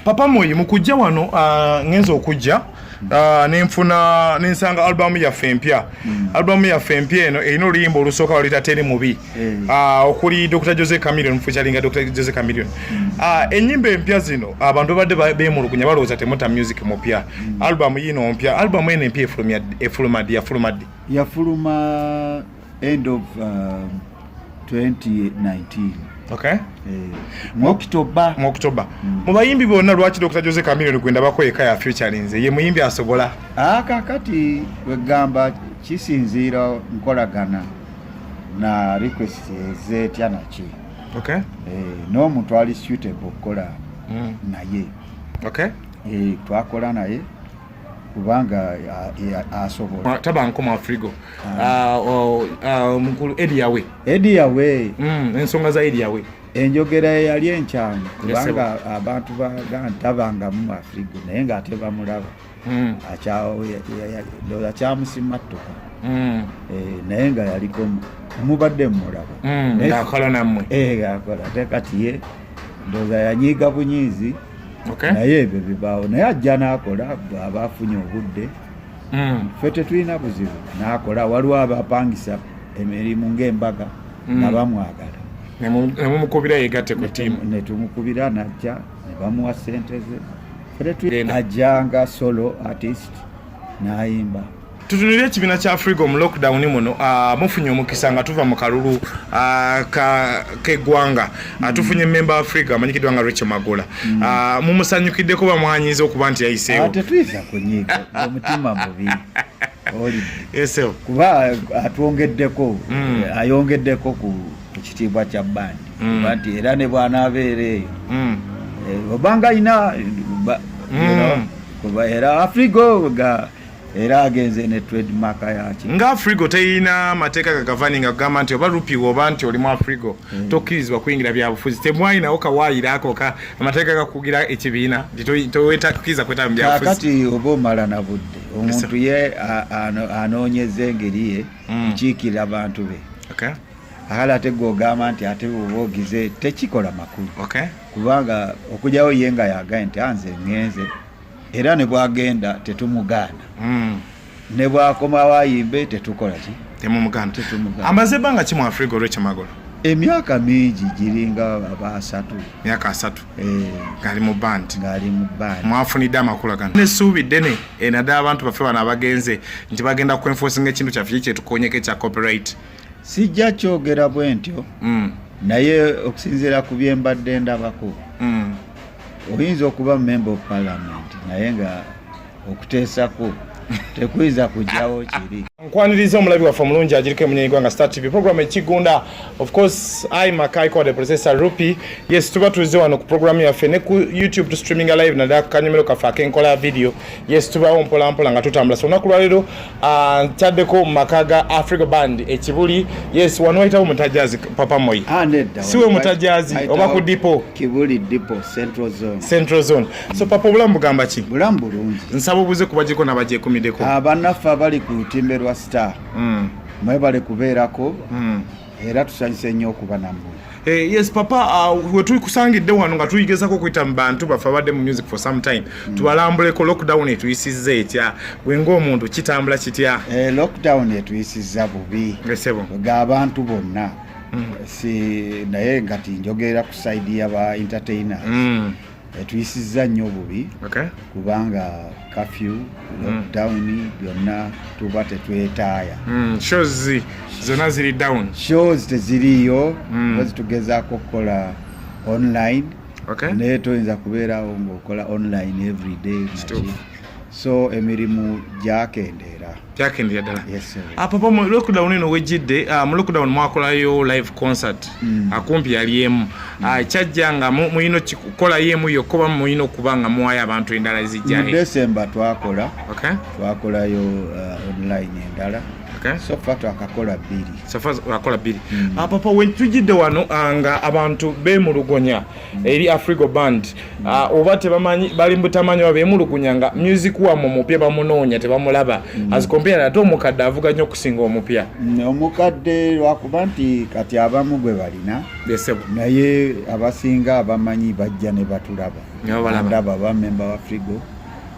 Papa Moyi mukujja wano ngenza okujja nensanga album ya Fempia. Album ya Fempia eno erina oluyimba olusooka walita teri mubi. Okuli Dr. Jose Chameleone featuring Dr. Jose Chameleone. Ennyimba empya zino abantu badde beemulugunya balowooza temuta music mupya. Album yino mpya. Album eno empya yafuluma end of 2019. Okay. Mu October. Mu bayimbi bonna lwaki Dr. Jose Chameleone kwenda bakweka ya featuring ye muyimbi asobola. Kakati wegamba kisinziira nkolagana na request zetya naki. Okay. N'omuntu ali suitable okukola naye. Okay. Twakola naye kubanga asobola. Tabanko mu Afrigo. Mukulu Eddie Yawe. Ensonga za Eddie Yawe. Enjogera yali enkyamu kubanga abantu bagantaba mu Afrigo naye ng'ate bamulaba. Akyamusimattuka. Naye nga yaliko mubadde mulaba. Ng'akola nammwe. Ng'akola ate kati ye ndowooza yanyiiga bunyiizi. Okay. Naye ebyo bibaawo naye ajja n'akola abaafunye obudde. Ffe tetulina buzibu n'akola waliwo abapangisa emirimu ng'embaga nga bamwagala. Nemumukubira yegatte ku ttiimu. Ne tumukubira n'ajja ne bamuwa ssente ze. Ajjanga solo artist n'ayimba. Tutunulire ekibiina kya Afrigo mu lockdown muno mufunye omukisa nga tuva mu kalulu k'eggwanga tufunye member Africa amanyikiddwa nga Rachel Magola. Mumusanyukiddeko bamwanyiza okuba nti yayiseewo. Tetuyinza kunyiika omutima mubi. Yesewo. Kuba atwongeddeko ayongeddeko ku kitiibwa kya bandi. Kuba nti era ne bw'anaabeera eyo. Obanga ayina kuba era Afrigo era agenze ne trademark yaki nga Afrigo teyina mateeka gagavaninga kugamba nti oba rupiwa oba nti oli mu Afrigo tokkirizibwa kuyingira byabufuzi temwalinawo kawaayiraako amateeka gakugira ekibiina towetakkiza kwetaba mu byabufuzi. Kakati oba omala na budde omuntu ye anoonyeza engeri ye kukiikirira abantu be. Akala ate gw'ogamba nti ate bw'oba ogize tekikola makulu kubanga okujyawo ye nga yagaye nti anze ngenze era ne bwagenda tetumugaana. Ne bwakomawo ayimbe tetukola ki? Temumugaana. Amaze ebbanga ki mu Afrigo Rachel Magola? Emyaka mingi giringa abasatu. Myaka 3. Ngali mu band. Mwafunidde amakulu gano. N'essuubi ddene naddala abantu baffe bano abagenze nti bagenda kwenforcinga ekintu kyaffe kyetukonyeko ekya copyright. Sijja kyogera bwe ntyo naye okusinziira ku bye mbadde ndabako oyinza okuba member of parliament naye nga okuteesako tekuyinza kujjawo kiri. Nkwaniriza omulabi waffe omulungi agiriko emunyeigwanga Star TV program ekigunda. Of course I Makai kwa the processor Rupi. Yes tuba tulize wano ku program yaffe ne ku YouTube tu streaming live na daka kanyemero kafa kenkola video. Yes tuba mpola nga tutambula. So nakulwa lero ntaddeko Makaga Africa Band ekibuli. Yes wano wayitawo mutajazi Papa Moyi. Siwe mutajazi oba ku Dipo. Kibuli Dipo Central Zone. So Papa bulambu gamba ki? Bulambu bulungi. Nsaba buze kubajiko nabajje kumideko. Abanafa abali ku timberwa Star. Mwebale kubeerako era tusanyise nnyo okuba nammwe. Yes Papa wetuli kusangidde wano nga tuyigezako kuyita mu bantu baffe abadde mu music for some time tubalambuleko lockdown etuyisizza etya gwenga omuntu kitambula kitya? Lockdown etuyisizza bubi ng'abantu bonna naye nga tinjogera ku side y'aba entertainers etuyisizza nnyo bubi kubanga curfew lockdown byonna tuba tetwetaaya. Shows zonna ziri down. Shows teziriyo tugezako okukola online naye toyinza kubeerawo ng'okola online every day. So emirimu gyakendeera ddala. Papa mu lockdown eno wejjidde mu lockdown mwakolayo live concert akumpi yali emu kyajja nga muyino kikola yemu yokkoba muyino okubanga muwayo abantu endala zijjayo. Mu December twakolayo online endala Okay. So far twakakola 2. So far wakola 2. Papa when tujidde wano nga abantu bemulugonya eri Afrigo Band oba tebamanyi bali mbutamanyi bemulugonya nga music wamwe mupya bamunoonya tebamulaba as compare na omukadde avuga nnyo okusinga omupya. Omukadde lwakuba nti kati abamu gwe balina naye abasinga abamanyi bajja ne batulaba ndaba bamemba wa Afrigo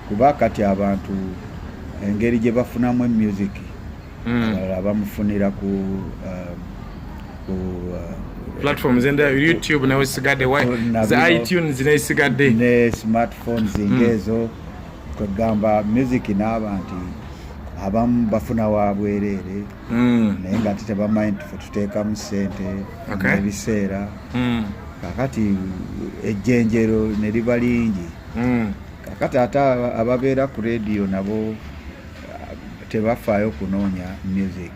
kuba kati abantu engeri gye bafunamu music abamufunira ku platforms and YouTube na wesigadde za iTunes na wesigadde ne smartphones ngezo kugamba music n'abantu abamu bafuna wa bwerere naye nga tebamanyi tuteeka mu ssente ebiseera kakati ejjenjero ne liba lingi kakati ate ababeera ku radio nabo tebafaayo kunoonya music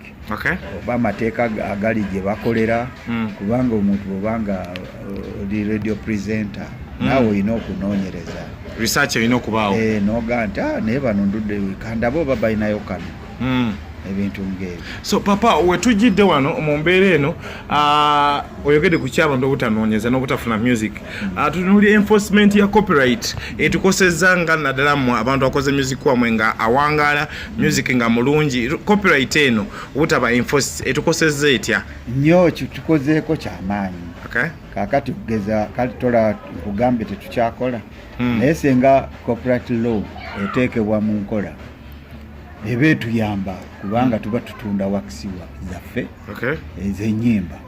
oba amateeka agali gye bakolera kubanga omuntu obanga oli radio presenter naawe olina okunoonyereza research erina okubaawo noga nti naye bano ndudde kandaba oba balinayo kano ebintu ng'ebyo. So papa wetujidde wano mu mbeera eno oyogedde ku ky'abantu obutanoonyeza n'obutafuna music tutunuli enforcement ya copyright etukosezza nga naddala mu abantu akoze music wamwe nga awangaala music nga mulungi copyright eno obutaba enforce etukosezza etya nnyo tukozeeko kyamaanyi kakati kugeza kati tola kugambe tetukyakola naye senga copyright law eteekebwa mu nkola ebe tuyamba kubanga tuba tutunda wakisiwa zaffe ez'ennyimba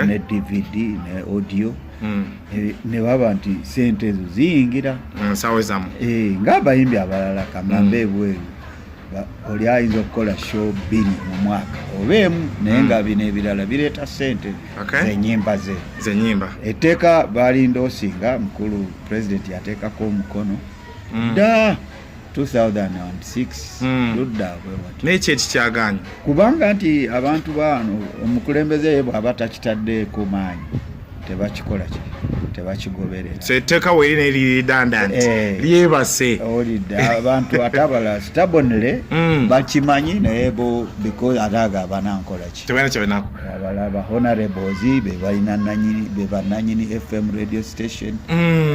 ne DVD ne audio ne baba nti sente ezo ziyingira sawe zamu ng'abayimbi abalala kamambe ebweru oli ayinza okukola show 2 mu mwaka oba emu naye nga bino ebirala bireeta sente z'ennyimba etteeka balinda osinga mukulu president yateekako omukono da 2006 ludda n'ekyo ekikyaganya kubanga nti abantu bano omukulembeze ye bw'aba takitaddeeko maanyi tebakikola tebakigoberera etteeka weeri neridandant lyebase olidde abantu atabala stabonere bakimanyi naye bo because ataaga abanankola ki tebalina kyebenako abalaba honorables be balina bannanyini FM radio station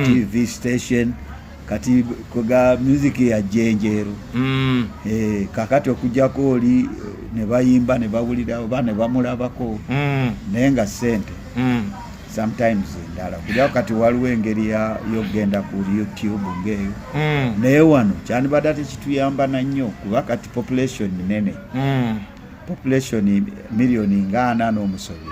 TV station kati kuga music ya jenjeru kakati okujjako oli ne bayimba ne bawulira oba ne bamulabako naye nga sente sometimes ndala kujja kati waliwo engeri yogenda ku YouTube ngeyo naye wano kyandibadde ate kituyamba na nnyo kuba kati population nene population milioni nga 4 n'omusobi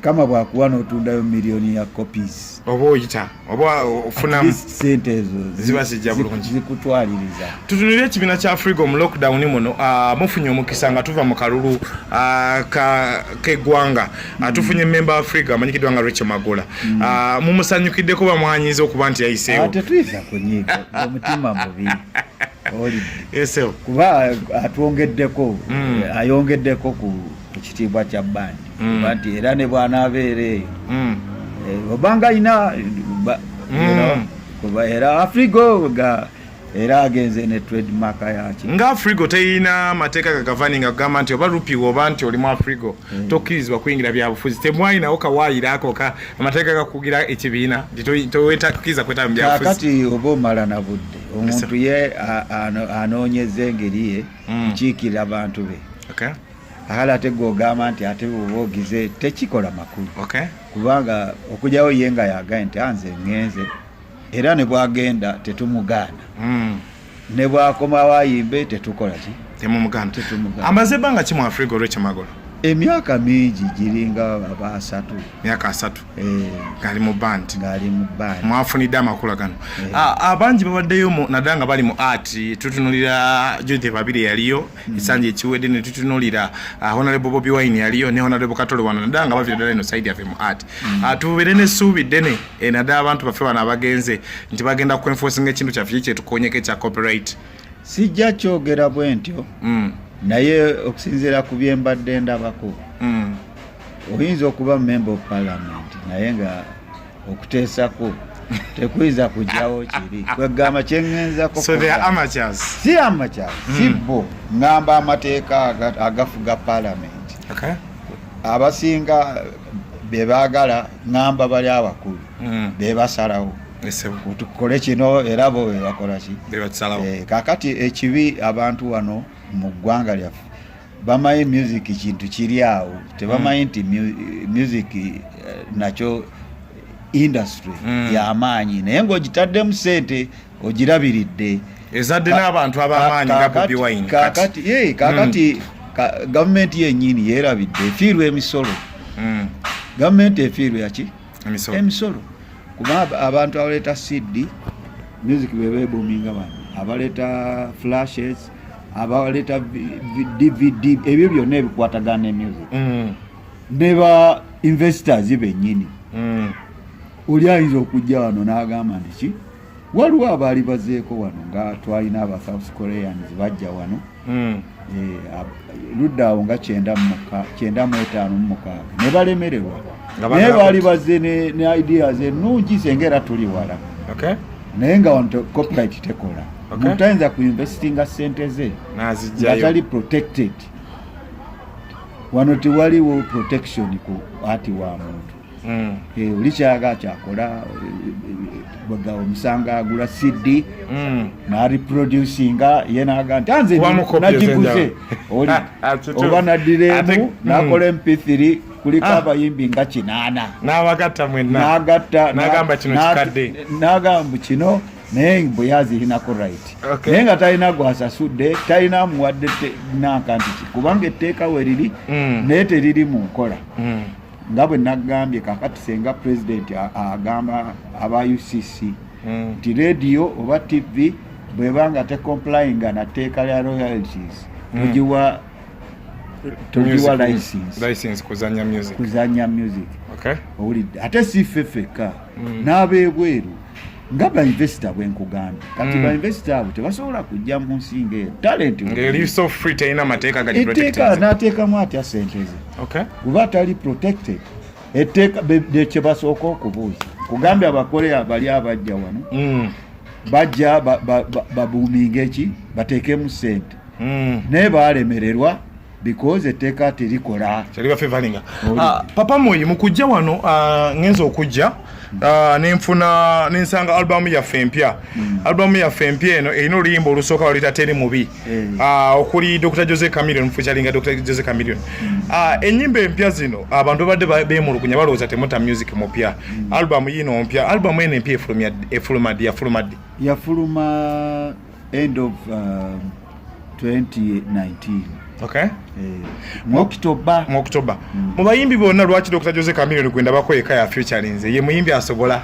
kama bwakuwa n'otundayo milioni ya copies oba oyita oba ofuna sente ezo ziba zijja bulungi zikutwaliriza tutunulira ekibiina kya Afrigo mu lockdown muno mufunye omukisa nga tuva mu kalulu k'eggwanga tufunye member wa Afrigo amanyikiddwa nga Rachel Magola mumusanyukiddeko bamwanyiza okuba nti yayiseewo tetuyisa kunyiga omutima mubi Yeso kuba atwongeddeko ayongeddeko ku kitiibwa kya bandi kuba nti era ne bw'anaabeera obanga ina kuba era Afrigo ga era agenze ne trademark yaki nga Afrigo teyina mateeka gagavaninga kugamba nti oba rupi oba nti oli mu Afrigo tokkirizibwa kuyingira byabufuzi temwalinawo kawaayiraako amateeka gakugira ekibiina towetakkiriza kwetaba byabufuzi kati oba omala na budde omuntu ye anoonyeza engeri ye kiikirira abantu be akala ate gw'ogamba nti ate oba ogize tekikola makulu kubanga okujyawo ye nga yagaye nti anze ngenze era ne bwagenda tetumugaana ne bwakomawo ayimbe tetukola ki temumugaana amaze ebbanga ki mu Afrigo Rachel Magola emyaka mingi giringa aba 3 myaka 3 ngali mu band mwafunidde amakula gano abangi babaddeyo naddala nga bali mu art tutunulira Judith Babiri yaliyo Isanje Ekiwedde ne tutunulira Honorable Bobi Wine yaliyo ne Honorable Katole wano naddala nga bavira ddala eno side yaffe mu art tubeere n'essuubi ddene naddala abantu baffe bano abagenze nti bagenda ku enforcing ekintu kyaffe kyetukonyeko ekya copyright sijja kyogera bwe ntyo naye okusinziira ku byembadde ndabako oyinza okuba member of parliament naye nga okuteesako tekwiza kujjawo kiri kwegamba kyengenza so they are amateurs si amateurs si bo ngamba amateeka agafuga parliament abasinga bebaagala ngamba bali abakulu bebasalawo tukole kino era bo bebakola ki kakati ekibi abantu wano mu ggwanga lyaffe bamanyi music kintu kiri awo tebamanyi nti music nakyo industry y'amaanyi naye ng'ogitaddemu ssente ogirabiridde ezadde n'abantu ab'amaanyi nga Bobi Wine kakati gavumenti yennyini yeerabidde efiirwa emisolo gavumenti efiirwa yaki emisolo kuba abantu abaleeta CD music bebeebuminga bano abaleeta flashes abaleeta DVD ebyo byonna ebikwatagana ne music ne ba investors bennyini oli ayinza okujja wano n'agamba nti ki waliwo abaali bazeeko wano nga twalina aba South Koreans bajja wano ludda awo nga 95 ne balemererwa naye baali bazze ne ideas ennungi senga era tuli wala naye nga wano copyright tekola omuntu ayinza kuinvestinga ssente ze nga tali protected wano tewaliwo protection ku ati wa muntu oli kyaga kyakola omusanga agula CD n'areproducinga ye n'aga nti anze nagiguze oba naddiremu n'akola MP3 kuliko abayimbi nga 8 n'abagatta mwenna n'agamba kino kikadde n'agamba kino naye bwe yazirinaku right naye nga talina gwasasudde talina amuwadde nanka nti kubanga etteeka we riri naye teriri mu nkola nga bwe nagambye kakati senga president agamba aba UCC nti radio oba TV bwebanga tecomplyinga na tteeka lya royalties togiwa license kuzanya music owulidde ate si ffeffeka n'abeebweru nga bainvesita bwenkugambye kati bainvesita abo tebasobola kujja mu nsi ng'eyo talent etteeka n'ateekamu atya ssente ze kuba atali protected etteeka kye basooka okubuuza kugambye abakoleya bali abajja wano bajja babuuminga eki bateekemu ssente naye balemererwa because etteeka terikola teribafevalinga papa Moyi mu kujja wano ngenza okujja nensanga albamu yaffe empya eno erina oluyimba olusooka waluyita teri mubi okuli Dr. Jose Chameleone featuring Dr. Jose Chameleone ennyimba empya zino abantu badde beemulugunya balowooza temuta music mupya albamu yino mpya albamu eno empya yafuluma end of 2019 mu October mu bayimbi bonna lwaki Dr. Jose Chameleone kwenda bakweka ya featuring ye muyimbi asobola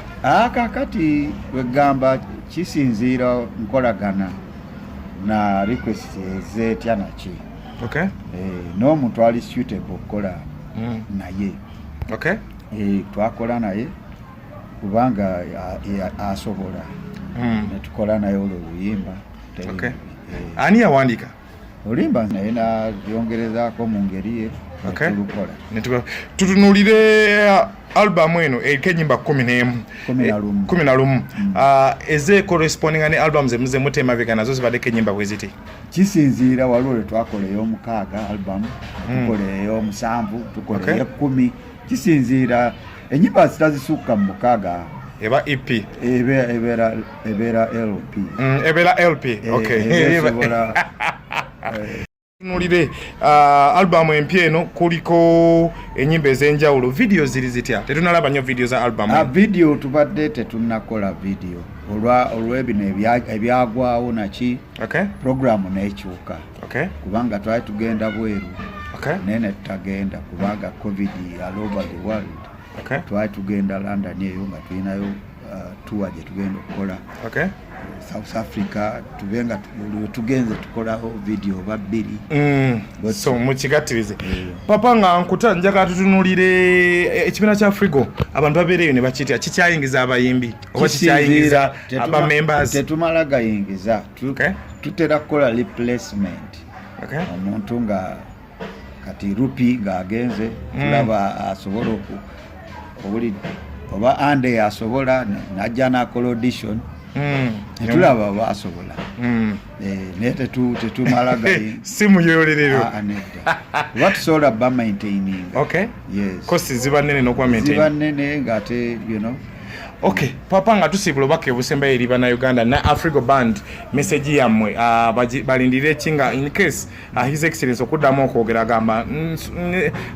kakati wegamba kisinziira nkolagana na request ezetya naki n'omuntu ali suitable okukola naye twakola naye kubanga asobola netukola naye olwo oluyimba ani yawandiika olimba naye nabyongerezaako mu ngeri ye tulukola tutunulire albamu eno eriko ennyimba 11 eze correspondinga ne album ze mutemabega nazo zibaddeko ennyimba bwe ziti kisinziira waliwo lwe twakola ey'omukaaga album tukola ey'omusanvu tukola ey'ekkumi kisinziira ennyimba zitazisukka mu mukaaga eba EP ebeera LP ebeera LP tunulire albamu empya eno kuliko ennyimba ez'enjawulo video ziri zitya tetunalaba nnyo video za albamu video tubadde tetunakola video olw'ebino ebyagwawo naki programu n'ekyuka kubanga twali tugenda bweru naye netutagenda kubanga covid all over the world twali tugenda London eyo nga tulinayo tour gye tugenda okukola South Africa tubenga tugenze tukolaho video babbiri so mukigatirize papa nga nkuta njagala tutunulire ekibiina kya Frigo abantu babeereyo ne bakitya kikyayingiza abayimbi oba kikyayingiza aba members tetumala gayingiza tutera kukola replacement omuntu nga kati rupi ng'agenze tulaba asobola obulidde oba ande asobola najja nakola audition tulaba basobola naye tetumalaga simu yolerero batusobola ba maintaining kosi ziba nnene n'okuba maintain ziba nnene ng'ate you know. Okay, papa nga tusiibula obaka obusemba eri bannayuganda na Afrigo Band message yammwe balindire ekinga in case his excellence okuddamu okwogera agamba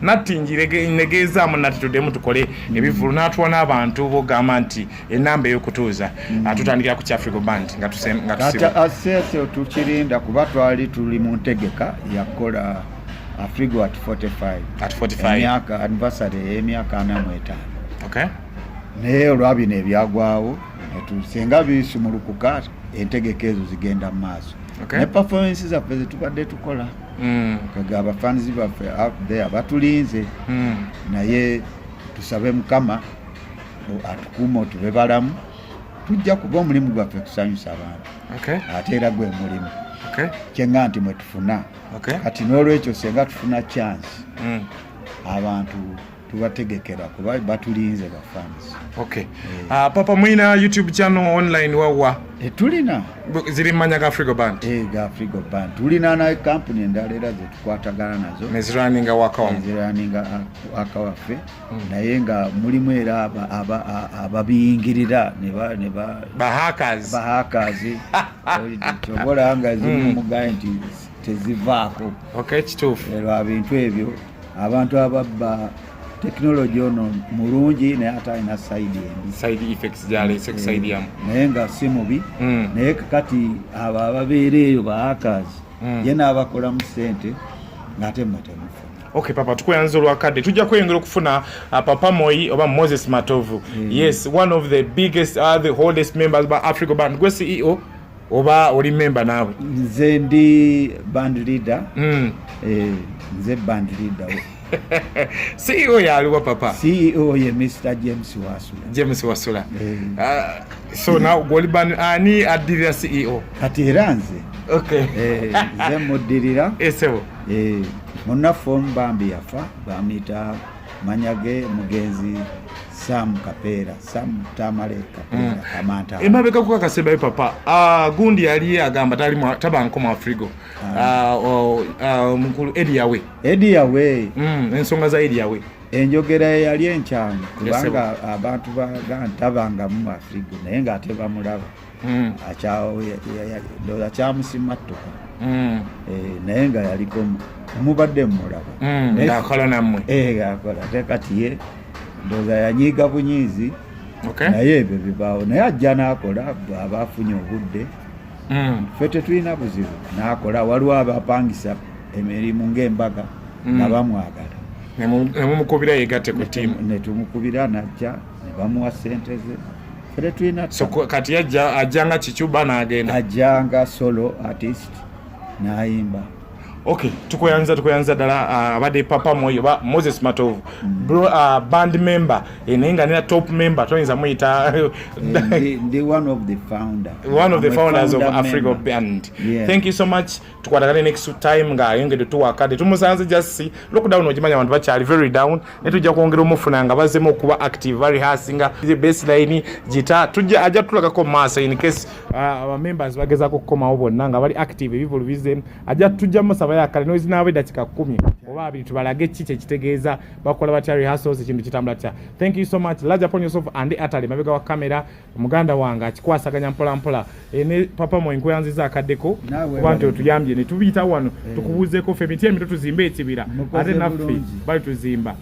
natingiregeezaamu nati tuddemu tukole ebivulu n'atuwa n'abantu bogamba nti enamba ey'okutuuza tutandikira ku Afrigo Band nga tusiibula asese tukirinda kuba twali tuli mu ntegeka yakola Afrigo at 45 emyaka anniversary y'emyaka 45. Okay. Naye olwabino ebyagwawo netusenga bisumulukuka entegeka ezo zigenda mu maaso ne performance zaffe zetubadde tukola kaga abafanzi baffe out there batulinze naye tusabe Mukama atukuuma tube balamu tujja kuba omulimu gwaffe kusanyusa abantu ate era gwe mulimu kyenga nti mwe tufuna kati n'olwekyo senga tufuna chance abantu tubategekera kuba batulinze bafanzi. Okay. Papa mwina YouTube channel online wawa? Tulina. Ziri mmanya ga Afrigo Band? Ga Afrigo Band. Tulina na company endala era zetukwatagana nazo. Neziraninga wakawa? Neziraninga wakawaffe. Naye nga mulimu era ababiyingirira ne hackers. Ba hackers. Chobola nga zimu mugaye nti tezivaako. Okay, kituufu. Era abintu ebyo abantu ababba technology ono mulungi naye ate alina side effects gyalese kuside yamu naye nga si mubi naye kakati abo ababeera eyo ba hackers ye n'abakola mu ssente ng'ate mmwe temufuna. Okay, papa tukuyanza olwakadde tujja kweyongera okufuna Papa Moi oba Moses Matovu. Yes, one of the biggest the oldest members ba Afrigo Band. Gwe CEO oba oli member naawe? Nze ndi band leader. Nze band leader. CEO yaliwa papa? CEO ye Mr. James Wasula. So now Golban ani adirira CEO? Kati era nze. Okay. Nze mudirira. Esewo. Munafom bambi yafa bamita Manyage Mugenzi Sam Kapera, Sam Tamale Kapera, Kamanta. Emabeka kuka kasemba papa. Gundi yali agamba tabanko mu Afrigo. Mukulu Eddie Yawe. Ensonga za Eddie Yawe. Enjogera yali enkyamu kubanga abantu tabanga mu Afrigo naye ng'ate bamulaba. Ndoza kyamusimattuka. Naye nga yaliko mubadde mulaba. Ng'akola nammwe. Akola tekati ye ndoza yanyiga bunyiizi. Naye ebyo bibaawo naye ajja n'akola abafunye obudde. Ffe tetulina buzibu n'akola waliwo abapangisa emirimu ng'embaga nabamwagala nemumukubira yegatte ku ttiimu netumukubira najja ne bamuwa ssente ze ffe tetulina kati ajjanga kicuba n'agenda ajjanga solo artist n'ayimba. Okay, tukuyanza ddala abadde Papa Moi oba Moses Matovu band member naye nga nina top member toyinza muyita ndi one of the founders of Afrigo Band. Thank you so much. Tukwatagane next time nga yongedde tuwakadde tumusanze just lockdown ogimanya abantu bakyali very down ne tujja kwongera omufuna nga bazemu okuba active bari hasinga baseline gita tujja ajja tulakako maaso in case aba members bagezako kukomawo bonna nga bali active ebivulu bizemu ajja tujja musaba yakale noizi nawe dakika 10 oba abiri tubalage kiki ekitegeeza bakola batya rehearsals ekintu kitambula kya. Thank you so much. Large upon yourself and atali mabega wa kamera omuganda wange akikwasaganya mpola ne Papa Moi nkweyanziza akaddeko abantu tuyambye ne tubiyita wano tukubuzeeko ffe emiti emito tuzimbe ekibira ate naffe bali tuzimba.